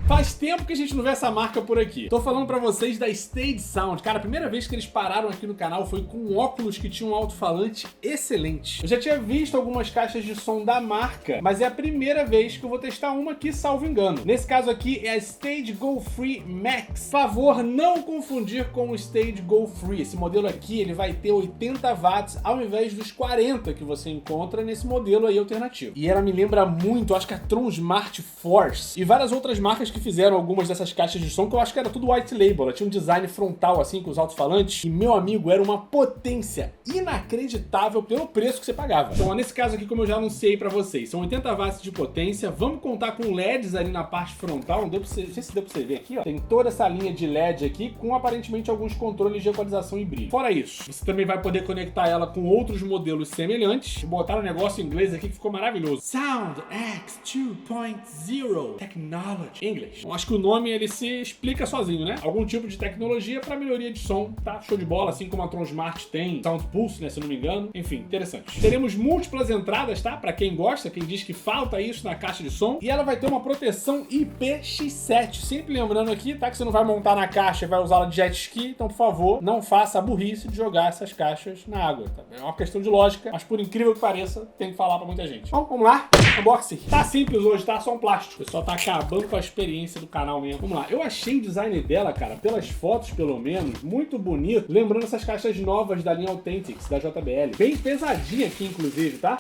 Faz tempo que a gente não vê essa marca por aqui. Tô falando pra vocês da Stage Sound. Cara, a primeira vez que eles pararam aqui no canal foi com um óculos que tinha um alto-falante excelente. Eu já tinha visto algumas caixas de som da marca, mas é a primeira vez que eu vou testar uma aqui, salvo engano. Nesse caso aqui é a Stage Go Free Max. Favor não confundir com o Stage Go Free. Esse modelo aqui, ele vai ter 80 watts ao invés dos 40 que você encontra nesse modelo aí alternativo. E ela me lembra muito, acho que a Tron Smart Force e várias outras marcas que fizeram algumas dessas caixas de som, que eu acho que era tudo white label. Ela tinha um design frontal assim, com os alto-falantes, e meu amigo, era uma potência inacreditável pelo preço que você pagava. Então, nesse caso aqui, como eu já anunciei pra vocês, são 80 watts de potência. Vamos contar com LEDs ali na parte frontal. Não sei se deu pra você ver aqui, ó. Tem toda essa linha de LED aqui, com aparentemente alguns controles de equalização e brilho. Fora isso, você também vai poder conectar ela com outros modelos semelhantes. Botaram um negócio em inglês aqui que ficou maravilhoso. Sound X 2.0 Technology. Inglês. Então, acho que o nome ele se explica sozinho, né? Algum tipo de tecnologia para melhoria de som, tá? Show de bola, assim como a Tron Smart tem Sound Pulse, né? Se eu não me engano. Enfim, interessante. Teremos múltiplas entradas, tá? Para quem gosta, quem diz que falta isso na caixa de som. E ela vai ter uma proteção IPX7. Sempre lembrando aqui, tá? Que você não vai montar na caixa e vai usá-la de jet ski. Então, por favor, não faça a burrice de jogar essas caixas na água, tá? É uma questão de lógica, mas por incrível que pareça, tem que falar para muita gente. Bom, vamos lá. Unboxing. Tá simples hoje, tá? Só um plástico. O pessoal tá acabando com a experiência do canal mesmo. Vamos lá. Eu achei o design dela, cara, pelas fotos pelo menos, muito bonito. Lembrando essas caixas novas da linha Authentics, da JBL. Bem pesadinha aqui, inclusive, tá?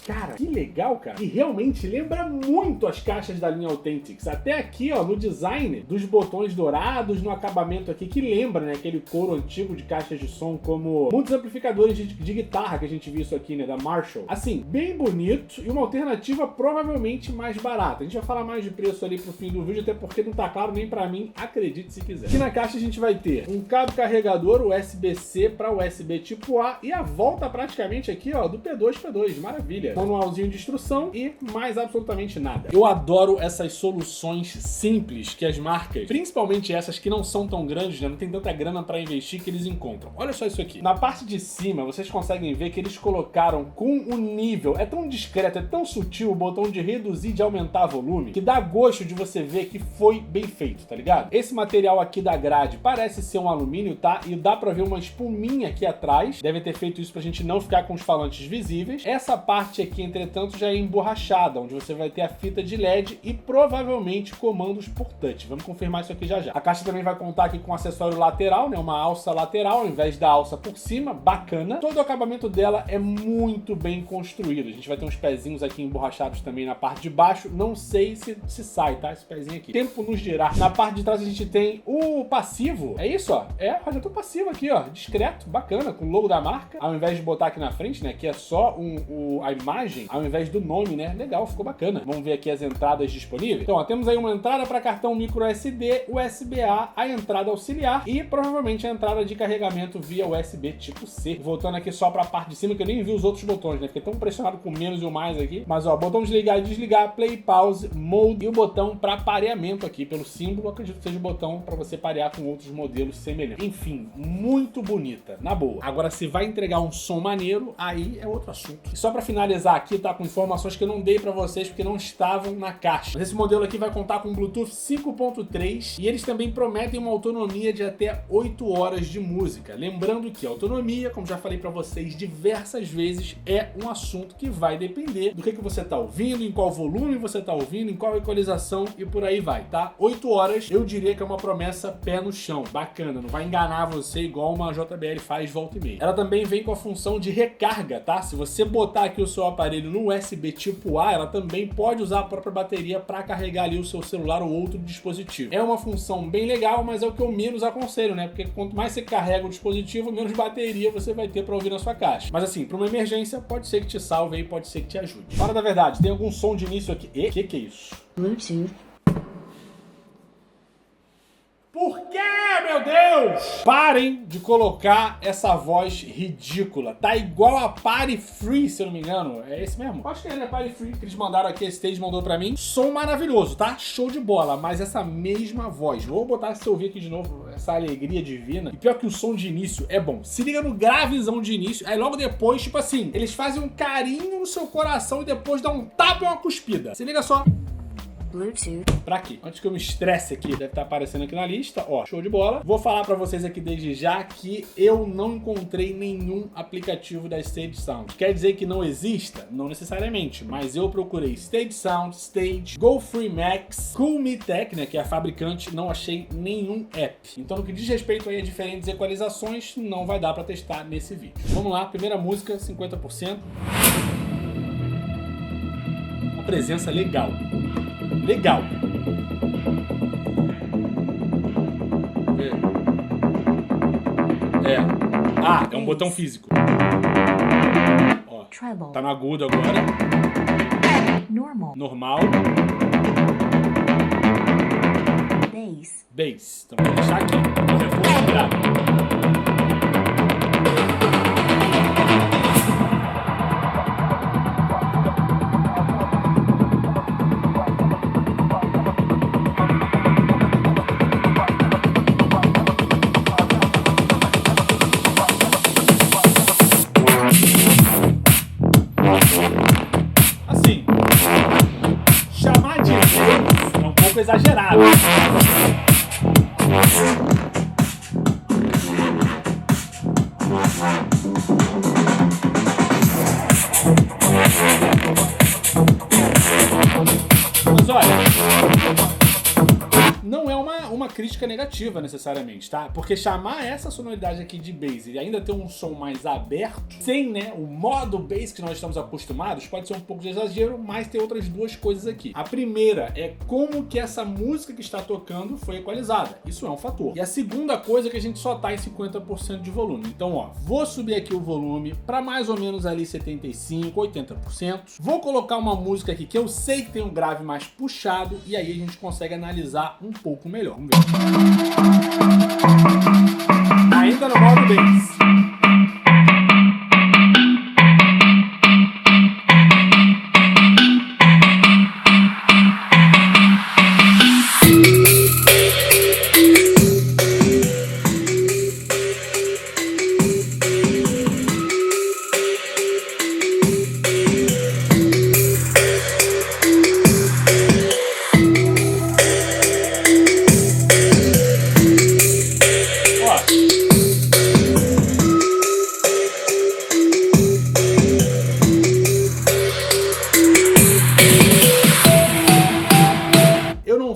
Cara, que legal, cara. E realmente lembra muito as caixas da linha Authentics. Até aqui, ó, no design dos botões dourados, no acabamento aqui, que lembra, né, aquele couro antigo de caixas de som, como muitos amplificadores de guitarra que a gente viu isso aqui, né, da Marshall. Assim, bem bonito e uma alternativa provavelmente mais barata. A gente vai falar mais de preço ali pro fim do vídeo, até porque não tá claro nem pra mim, acredite se quiser. Aqui na caixa a gente vai ter um cabo carregador USB-C para USB tipo A e a volta praticamente aqui, ó, do P2, maravilha. Manualzinho de instrução e mais absolutamente nada. Eu adoro essas soluções simples que as marcas, principalmente essas que não são tão grandes, né, não tem tanta grana para investir, que eles encontram. Olha só isso aqui. Na parte de cima, vocês conseguem ver que eles colocaram com o nível, é tão discreto, é tão sutil o botão de reduzir e de aumentar volume, que dá gosto de você ver que foi bem feito, tá ligado? Esse material aqui da grade parece ser um alumínio, tá? E dá pra ver uma espuminha aqui atrás. Deve ter feito isso pra gente não ficar com os falantes visíveis. Essa parte aqui, entretanto, já é emborrachada, onde você vai ter a fita de LED e provavelmente comandos por touch. Vamos confirmar isso aqui já já. A caixa também vai contar aqui com um acessório lateral, né? Uma alça lateral, ao invés da alça por cima, bacana. Todo o acabamento dela é muito bem construído. A gente vai ter uns pezinhos aqui emborrachados também na parte de baixo. Não sei se sai, tá? Esse pezinho aqui. Tempo nos dirá. Na parte de trás a gente tem o passivo. É isso, ó. É, radiator passivo aqui, ó. Discreto, bacana, com o logo da marca. Ao invés de botar aqui na frente, né? Que é só a imagem, ao invés do nome, né? Legal, ficou bacana. Vamos ver aqui as entradas disponíveis. Então, ó, temos aí uma entrada para cartão micro SD, USB-A, a entrada auxiliar e provavelmente a entrada de carregamento via USB tipo C. Voltando aqui só para a parte de cima, que eu nem vi os outros botões, né? Fiquei tão impressionado com o menos e o mais aqui. Mas, ó, botão de ligar e desligar, play, pause, mode e o botão para pareamento aqui pelo símbolo. Acredito que seja o botão para você parear com outros modelos semelhantes. Enfim, muito bonita, na boa. Agora, se vai entregar um som maneiro, aí é outro assunto. E só para finalizar aqui, tá com informações que eu não dei para vocês porque não estavam na caixa. Mas esse modelo aqui vai contar com Bluetooth 5.3 e eles também prometem uma autonomia de até 8 horas de música. Lembrando que a autonomia, como já falei para vocês diversas vezes, é um assunto que vai depender do que você tá ouvindo, em qual volume você tá ouvindo, em qual equalização e por aí vai, tá? 8 horas, eu diria que é uma promessa pé no chão, bacana, não vai enganar você igual uma JBL faz volta e meia. Ela também vem com a função de recarga, tá? Se você botar aqui o seu aparelho no USB tipo A, ela também pode usar a própria bateria para carregar ali o seu celular ou outro dispositivo. É uma função bem legal, mas é o que eu menos aconselho, né? Porque quanto mais você carrega o dispositivo, menos bateria você vai ter para ouvir na sua caixa. Mas assim, para uma emergência, pode ser que te salve aí, pode ser que te ajude. Fala da verdade, tem algum som de início aqui? E que é isso? Bluetooth. Por que, meu Deus? Parem de colocar essa voz ridícula. Tá igual a Party Free, se eu não me engano. É esse mesmo? Acho que é, né? Party Free, que eles mandaram aqui, a Stage mandou pra mim. Som maravilhoso, tá? Show de bola. Mas essa mesma voz. Vou botar se eu ouvir aqui de novo, essa alegria divina. E pior que o som de início é bom. Se liga no gravezão de início. Aí logo depois, tipo assim, eles fazem um carinho no seu coração e depois dá um tapa e uma cuspida. Se liga só. Bluetooth. Pra quê? Antes que eu me estresse aqui, deve estar aparecendo aqui na lista, ó, show de bola. Vou falar pra vocês aqui desde já que eu não encontrei nenhum aplicativo da Stage Sound. Quer dizer que não exista? Não necessariamente, mas eu procurei Stage Sound, Stage, Go Free Max, Cool Me Tech, né, que é a fabricante, não achei nenhum app. Então, no que diz respeito aí a diferentes equalizações, não vai dar pra testar nesse vídeo. Vamos lá, primeira música, 50%. Uma presença legal. Legal. É um botão físico. Ó, Treble. tá no agudo agora. Normal. Bass. Então vou deixar aqui. O reforço grave. Assim, chamar de bass é um pouco exagerado. Mas olha, não é uma crítica negativa necessariamente, tá? Porque chamar essa sonoridade aqui de bass e ainda ter um som mais aberto, sem, né, o modo bass que nós estamos acostumados, pode ser um pouco de exagero, mas tem outras duas coisas aqui. A primeira é como que essa música que está tocando foi equalizada. Isso é um fator. E a segunda coisa é que a gente só tá em 50% de volume. Então, ó, vou subir aqui o volume para mais ou menos ali 75%, 80%. Vou colocar uma música aqui que eu sei que tem um grave mais puxado e aí a gente consegue analisar um pouco melhor. Vamos ver. Ainda no modo bass.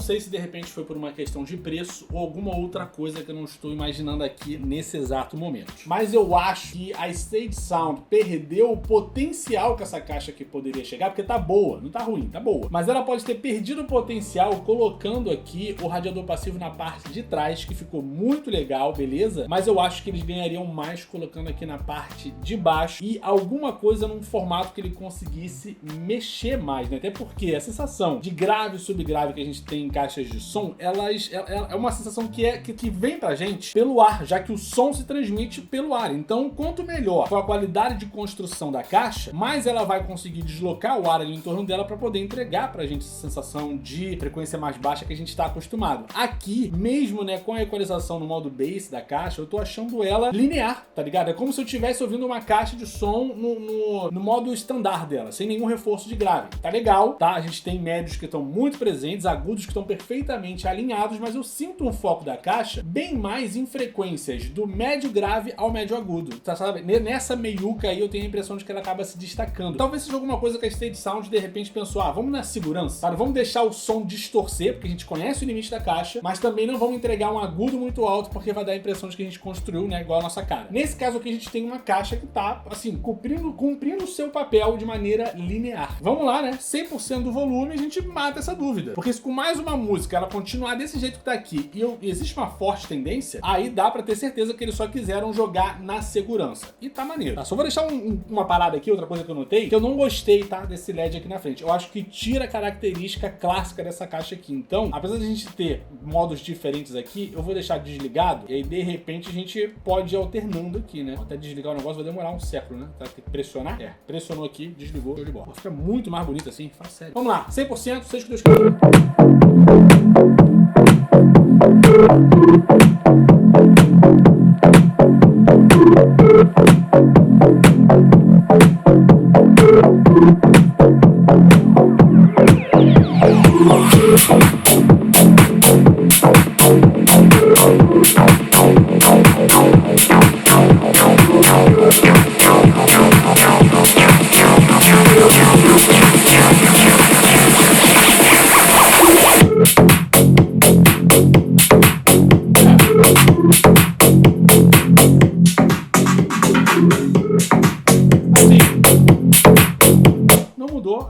Sei se de repente foi por uma questão de preço ou alguma outra coisa que eu não estou imaginando aqui nesse exato momento. Mas eu acho que a Stage Sound perdeu o potencial que essa caixa aqui poderia chegar, porque tá boa, não tá ruim, tá boa. Mas ela pode ter perdido o potencial colocando aqui o radiador passivo na parte de trás, que ficou muito legal, beleza? Mas eu acho que eles ganhariam mais colocando aqui na parte de baixo e alguma coisa num formato que ele conseguisse mexer mais, né? Até porque a sensação de grave e subgrave que a gente tem em caixas de som, é uma sensação que vem pra gente pelo ar, já que o som se transmite pelo ar. Então, quanto melhor for a qualidade de construção da caixa, mais ela vai conseguir deslocar o ar ali em torno dela para poder entregar pra gente essa sensação de frequência mais baixa que a gente está acostumado. Aqui, mesmo, né, com a equalização no modo bass da caixa, eu tô achando ela linear, tá ligado? É como se eu estivesse ouvindo uma caixa de som no modo standard dela, sem nenhum reforço de grave. Tá legal, tá? A gente tem médios que estão muito presentes, agudos que estão perfeitamente alinhados, mas eu sinto um foco da caixa bem mais em frequências do médio grave ao médio agudo, tá, sabe? Nessa meiuca aí eu tenho a impressão de que ela acaba se destacando. Talvez seja alguma coisa que a Stage Sound de repente pensou, vamos na segurança, sabe? Vamos deixar o som distorcer, porque a gente conhece o limite da caixa, mas também não vamos entregar um agudo muito alto, porque vai dar a impressão de que a gente construiu, né, igual a nossa cara. Nesse caso aqui a gente tem uma caixa que tá, assim, cumprindo o seu papel de maneira linear. Vamos lá, né? 100% do volume, a gente mata essa dúvida. Porque se com mais uma música ela continuar desse jeito que tá aqui e existe uma forte tendência, aí dá pra ter certeza que eles só quiseram jogar na segurança. E tá maneiro. Tá? Só vou deixar uma parada aqui, outra coisa que eu notei, que eu não gostei, tá, desse LED aqui na frente. Eu acho que tira a característica clássica dessa caixa aqui. Então, apesar de a gente ter modos diferentes aqui, eu vou deixar desligado e aí de repente a gente pode ir alternando aqui, né? Até desligar o negócio vai demorar um século, né? Tá, tem que pressionar. Pressionou aqui, desligou, show de bola. Fica muito mais bonito assim, fala sério. Vamos lá, 100%, seja o que Deus quiser.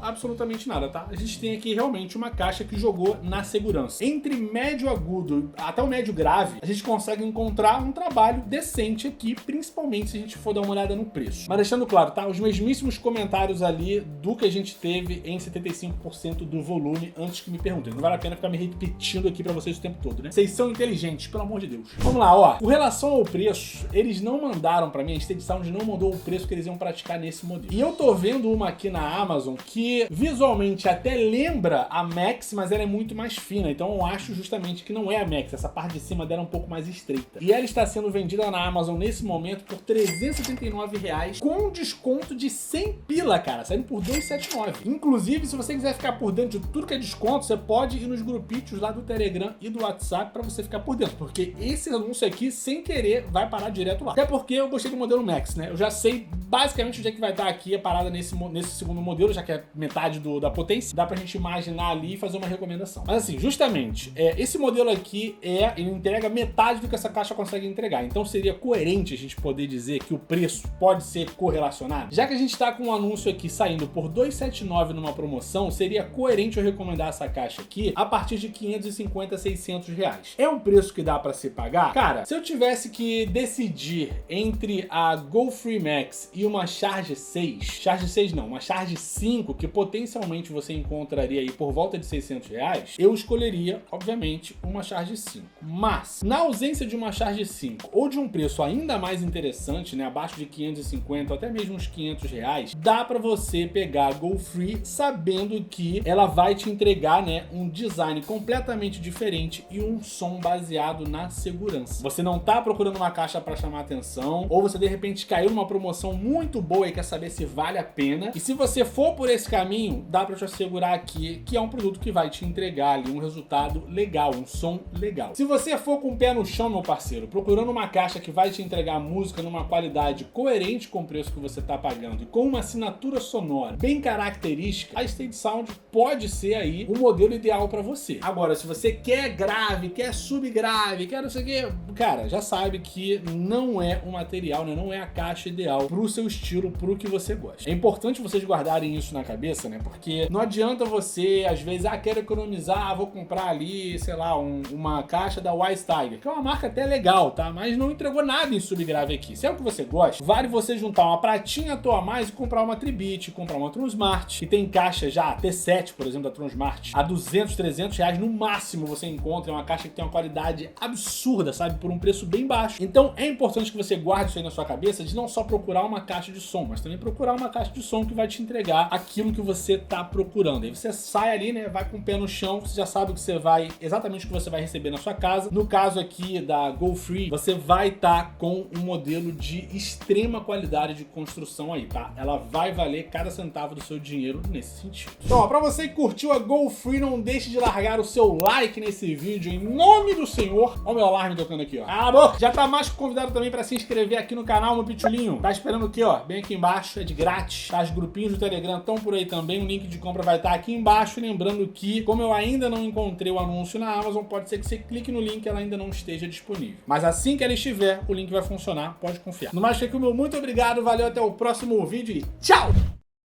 Absolutamente nada, tá? A gente tem aqui realmente uma caixa que jogou na segurança. Entre médio agudo até o médio grave, a gente consegue encontrar um trabalho decente aqui, principalmente se a gente for dar uma olhada no preço. Mas deixando claro, tá? Os mesmíssimos comentários ali do que a gente teve em 75% do volume antes que me perguntem. Não vale a pena ficar me repetindo aqui pra vocês o tempo todo, né? Vocês são inteligentes, pelo amor de Deus. Vamos lá, ó. Com relação ao preço, eles não mandaram pra mim, a Stage Sound não mandou o preço que eles iam praticar nesse modelo. E eu tô vendo uma aqui na Amazon que visualmente até lembra a Max, mas ela é muito mais fina, então eu acho justamente que não é a Max, essa parte de cima dela é um pouco mais estreita. E ela está sendo vendida na Amazon nesse momento por R$ 379,00, com desconto de 100 pila, cara, saindo por 279. Inclusive, se você quiser ficar por dentro de tudo que é desconto, você pode ir nos grupitos lá do Telegram e do WhatsApp pra você ficar por dentro, porque esse anúncio aqui, sem querer, vai parar direto lá. Até porque eu gostei do modelo Max, né? Eu já sei basicamente onde é que vai estar aqui a parada nesse segundo modelo, já que é metade da potência, dá pra gente imaginar ali e fazer uma recomendação. Mas assim, justamente, esse modelo aqui ele entrega metade do que essa caixa consegue entregar, então seria coerente a gente poder dizer que o preço pode ser correlacionado. Já que a gente tá com um anúncio aqui saindo por R$ 279 numa promoção, seria coerente eu recomendar essa caixa aqui a partir de 550 a 600 reais. É um preço que dá pra se pagar? Cara, se eu tivesse que decidir entre a Go Free Max e uma Charge 6, uma Charge 5, que potencialmente você encontraria aí por volta de 600 reais, eu escolheria, obviamente, uma Charge 5. Mas, na ausência de uma Charge 5 ou de um preço ainda mais interessante, né, abaixo de 550 ou até mesmo uns 500 reais, dá pra você pegar a Go Free sabendo que ela vai te entregar, né, um design completamente diferente e um som baseado na segurança. Você não tá procurando uma caixa pra chamar atenção, ou você de repente caiu numa promoção muito boa e quer saber se vale a pena, e se você for por esse caminho, dá pra te assegurar aqui que é um produto que vai te entregar ali um resultado legal, um som legal. Se você for com o pé no chão, meu parceiro, procurando uma caixa que vai te entregar música numa qualidade coerente com o preço que você tá pagando e com uma assinatura sonora bem característica, a Stage Sound pode ser aí o modelo ideal pra você. Agora, se você quer grave, quer subgrave, quer não sei o que, cara, já sabe que não é o material, né? Não é a caixa ideal pro seu estilo, pro que você gosta. É importante vocês guardarem isso na cabeça, né? Porque não adianta você, às vezes, quero economizar, vou comprar ali, sei lá, uma caixa da Wise Tiger, que é uma marca até legal, tá? Mas não entregou nada em subgrave aqui. Se é o que você gosta, vale você juntar uma pratinha à toa a mais e comprar uma Tribit, comprar uma Tronsmart, e tem caixa já, T7, por exemplo, da Tronsmart, a 200, 300 reais no máximo você encontra, uma caixa que tem uma qualidade absurda, sabe? Por um preço bem baixo. Então é importante que você guarde isso aí na sua cabeça de não só procurar uma caixa de som, mas também procurar uma caixa de som que vai te entregar aquilo que você tá procurando. Aí você sai ali, né, vai com o pé no chão, você já sabe o que você vai, exatamente o que você vai receber na sua casa. No caso aqui da Go Free, você vai estar com um modelo de extrema qualidade de construção aí, tá? Ela vai valer cada centavo do seu dinheiro nesse sentido. Então, ó, pra você que curtiu a Go Free, não deixe de largar o seu like nesse vídeo, em nome do Senhor. Olha o meu alarme tocando aqui, ó. Acabou! Já tá mais que convidado também pra se inscrever aqui no canal, meu pitulinho. Tá esperando o quê, ó? Bem aqui embaixo, é de grátis, tá? Os grupinhos do Telegram estão por aí também, o link de compra vai estar aqui embaixo. Lembrando que, como eu ainda não encontrei o anúncio na Amazon, pode ser que você clique no link e ela ainda não esteja disponível. Mas assim que ela estiver, o link vai funcionar, pode confiar. No mais, fica o meu muito obrigado, valeu, até o próximo vídeo e tchau!